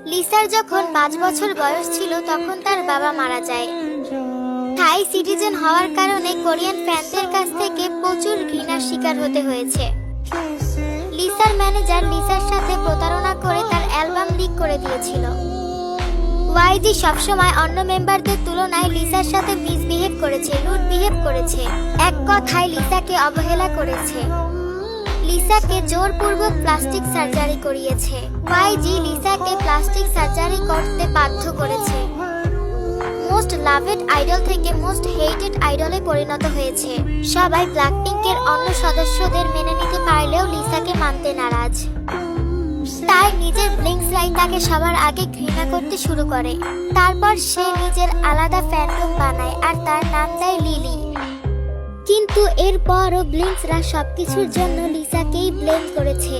লিসার যখন 5 বছর বয়স ছিল তখন তার বাবা মারা যায়। থাই সিটিজেন হওয়ার কারণে কোরিয়ান ফ্যানদের কাছ থেকে প্রচুর ঘৃণার শিকার হতে হয়েছে। লিসার ম্যানেজার লিসার সাথে প্রতারণা করে তার অ্যালবাম লিক করে দিয়েছিল। ওয়াইজি সবসময় অন্য মেম্বারদের তুলনায় লিসার সাথে মিসবিহেভ করেছে, রুড বিহেভ করেছে, এক কথায় লিসাকে অবহেলা করেছে। লিসাকে জোরপূর্বক প্লাস্টিক সার্জারি করিয়েছে। ওয়াইজি লিসাকে প্লাস্টিক সার্জারি করতে বাধ্য করেছে। মোস্ট লাভেড আইডল থেকে মোস্ট হেটেড আইডলে পরিণত হয়েছে। সবাই ব্ল্যাকপিঙ্কের অন্য সদস্যদের মেনে নিতে পারলেও লিসাকে মানতে নারাজ। তাই নিজের ব্লিংসরাই তাকে সবার আগে ঘৃণা করতে শুরু করে। তারপর সে নিজের আলাদা ফ্যান্ডম বানায় আর তার নাম দেয় লিলি। কিন্তু এরপরও ব্লিংসরা সবকিছুর জন্য লিসাকেই ব্লেম করেছে।